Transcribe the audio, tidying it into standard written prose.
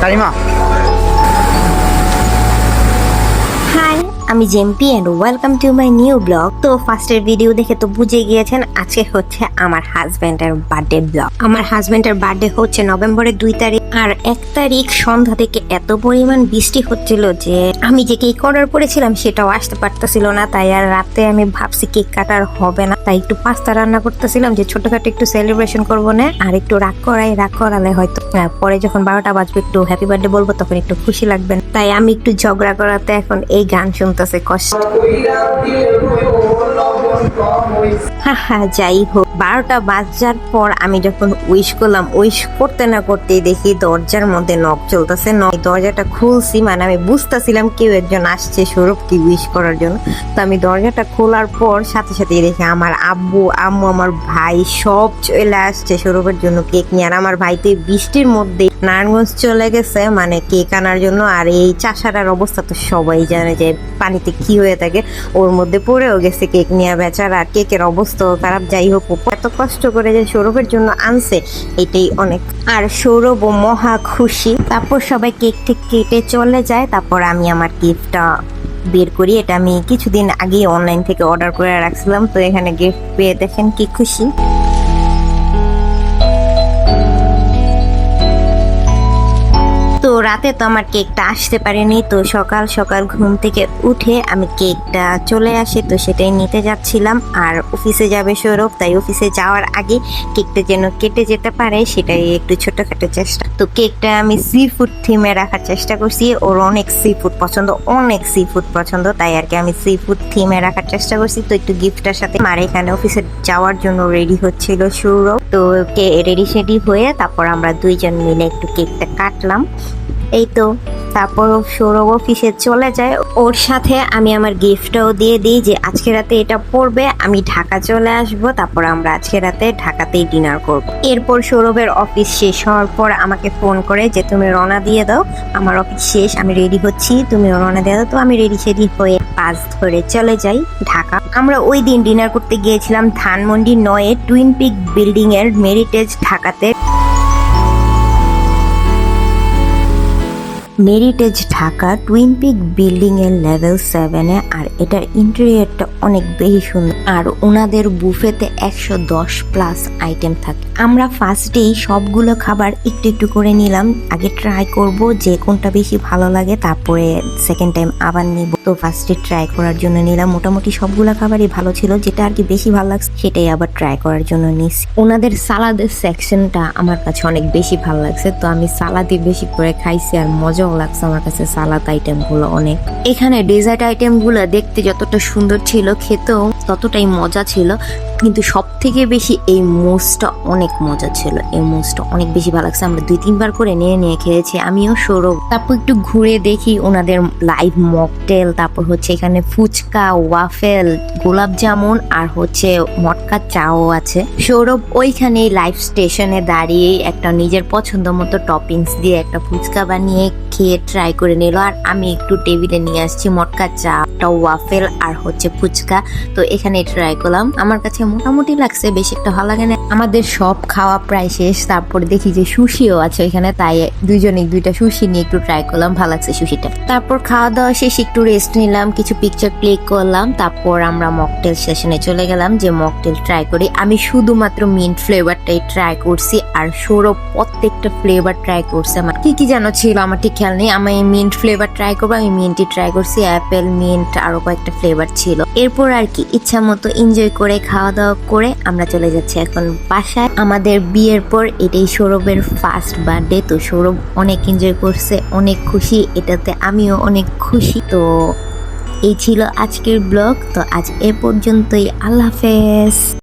কারিমা। Hi, আমি জেম্পি and welcome to my new blog. তো ফার্স্টের ভিডিও দেখে তো বুঝে গিয়েছেন আজকে হচ্ছে আমার হাজবেন্ডের বার্থডে ব্লগ। আমার হাজবেন্ডের বার্থডে হচ্ছে নভেম্বরের 2 তারিখ, আর 1 তারিখ সন্ধ্যা থেকে এত পরিমাণ বৃষ্টি হচ্ছিল যে আমি যে কেক অর্ডার করেছিলাম সেটাও আসতে পারতেছিল না। তাই আর রাতে আমি ভাবছি কেক কাটার হবে না, তাই একটু পাস্তা রান্না করতেছিলাম যে ছোটখাটো একটু সেলিব্রেশন করবো না, আর একটু রাগ করালে হয়তো পরে যখন 12টা বাজবে একটু হ্যাপি বার্থডে বলবো তখন একটু খুশি লাগবে। তাই আমি একটু ঝগড়া করাতে এখন এই গান শুনতেছে কষ্ট। যাই হোক, 12টা বাজার পর আমি যখন উইশ করলাম, উইশ করতে না করতেই দেখি দরজার মধ্যে নক চলতেছে। দরজাটা খুলছি, মানে আমি বুঝতেছিলাম কেউ একজন আসছে সৌরভকে উইশ করার জন্য। তো আমি দরজাটা খোলার পর সাথে সাথে দেখি আমার আব্বু আম্মু আমার ভাই সব চলে আসছে সৌরভের জন্য কেক নিয়ে। আর আমার ভাই তো বৃষ্টির মধ্যে নারায়ণগঞ্জ চলে গেছে মানে কেক আনার জন্য। আর এই চাষারার অবস্থা তো সবাই জানে যে পানিতে কি হয়ে থাকে, ওর মধ্যে পড়েও গেছে কেক নিয়ে বেচারা। আর কেকের অবস্থা খারাপ। যাই হোক, এত কষ্ট করে যে সৌরভের জন্য আনছে এটাই অনেক। আর সৌরভও মহা খুশি। তারপর সবাই কেক কেটে চলে যায়। তারপর আমি আমার গিফটটা বের করি। এটা আমি কিছুদিন আগে অনলাইন থেকে অর্ডার করে রাখছিলাম। তো এখানে গিফট পেয়ে দেখেন কি খুশি। তো রাতে তো আমার কেকটা আসতে পারেনি, তো সকাল সকাল ঘুম থেকে উঠে আমি কেকটা চলে আসি। তো সেটাই নিতে যাচ্ছিলাম। আর অফিসে যাবে সৌরভ, তাই অফিসে যাওয়ার আগে কেকটা যেন কেটে যেতে পারে সেটাই একটু ছোটখাটো চেষ্টা। তো কেকটা আমি সি ফুড থিমে রাখার চেষ্টা করছি। ওর অনেক সি ফুড পছন্দ, তাই আর কি আমি সি ফুড থিমে রাখার চেষ্টা করছি। তো একটু গিফটটার সাথে আর এখানে অফিসে যাওয়ার জন্য রেডি হচ্ছিল সৌরভ। তো রেডি সেডি হয়ে তারপর আমরা দুইজন মিলে একটু কেকটা কাটলাম। এই তো তারপর সৌরভ অফিসে চলে যায়। ওর সাথে আমি আমার গিফটটাও দিয়ে দিই যে আজকে রাতে এটা পড়বে, আমি ঢাকা চলে আসব, তারপর আমরা আজকে রাতে ঢাকাতেই ডিনার করব। এরপর সৌরভের অফিস শেষ হওয়ার পর আমাকে ফোন করে যে তুমি রওনা দিয়ে দাও, আমার অফিস শেষ, আমি রেডি হচ্ছি, তুমি রওনা দিয়ে দাও। তো আমি রেডি সেডি হয়ে বাস ধরে চলে যাই ঢাকা। আমরা ওই দিন ডিনার করতে গিয়েছিলাম ধানমন্ডি 9 টুইন পিক বিল্ডিং এর মেরিটেজ ঢাকাতে। মেরিটেজ ঢাকা টুইন পিক বিল্ডিং এর লেভেল 7-এ। আর এটার ইন্টেরিয়রটা অনেক বেশি সুন্দর। আর ওনাদের বুফেতে 110+ আইটেম থাকে। আমরা ফার্স্টেই সবগুলো খাবার একটু একটু করে নিলাম, আগে ট্রাই করব যে কোনটা বেশি ভালো লাগে, তারপরে সেকেন্ড টাইম আবার নিব। তো ফার্স্টে ট্রাই করার জন্য নিলাম। মোটামুটি সবগুলো খাবারই ভালো ছিল, যেটা আর কি বেশি ভালো লাগছে সেটাই আবার ট্রাই করার জন্য নিছি। ওনাদের সালাদের সেকশনটা আমার কাছে অনেক বেশি ভালো লাগছে, তো আমি সালাদই বেশি করে খাইছি। আর মজাও লাগছে আমার কাছে সালাদ আইটেম গুলো অনেক। এখানে ডেজার্ট আইটেম গুলো দেখতে যতটা সুন্দর ছিল, খেতেও ততটাই মজা ছিল। কিন্তু সব থেকে বেশি এই মোস্টটা অনেক মজা ছিল, এই মোস্টটা অনেক বেশি ভালো লাগছে। আমরা 2-3 বার করে নিয়ে খেয়েছি, আমিও সৌরভ। তারপর একটু ঘুরে দেখি ওনাদের লাইভ মকটেল, তারপর হচ্ছে এখানে ফুচকা, ওয়াফেল, গোলাপ জামুন আর হচ্ছে মটকা চাও আছে। সৌরভ ওইখানে লাইভ স্টেশনে দাঁড়িয়ে একটা নিজের পছন্দ মতো টপিংস দিয়ে একটা ফুচকা বানিয়ে খেয়ে ট্রাই করে নিল। আর আমি একটু টেবিলে নিয়ে আসছি মটকা চা, ওয়াফেল আর হচ্ছে ফুচকা। তো এখানে ট্রাই করলাম, আমার কাছে মোটামুটি লাগছে, বেশি একটা ভালো লাগে না। আমাদের সব খাওয়া প্রায় শেষ। তারপরে দেখি যে সুশিও আছে এখানে, তাই দুইজনে 2টা সুশি নিয়ে একটু ট্রাই করলাম, ভালো লাগছে সুশিটা। তারপর খাওয়া দাওয়া শেষ একটু রেস্ট নিলাম, কিছু পিকচার ক্লিক করলাম। তারপর আমরা মকটেল সেশনে চলে গেলাম যে মকটেল ট্রাই করি। আমি শুধুমাত্র মিন্ট ফ্লেভারটাই ট্রাই করছি, আর সৌরভ প্রত্যেকটা ফ্লেভার ট্রাই করছে। আমার কি যেন ছিল আমার ঠিক খেয়াল নেই। আমি মিন্ট ফ্লেভার ট্রাই করবো, আমি মিন্টই ট্রাই করছি, অ্যাপেল, মিন্ট আরো কয়েকটা ফ্লেভার ছিল। এরপর আর কি ইচ্ছা মতো এনজয় করে খাওয়া দাওয়া করে আমরা চলে যাচ্ছি এখন বাসায়। আমাদের বিয়ের পর এটাই সৌরভের ফার্স্ট বার্থডে। তো সৌরভ অনেক এনজয় করছে, অনেক খুশি, এটাতে আমিও অনেক খুশি। তো এই ছিল আজকের ব্লগ। তো আজ এ পর্যন্তই, আল্লাহ হাফেজ।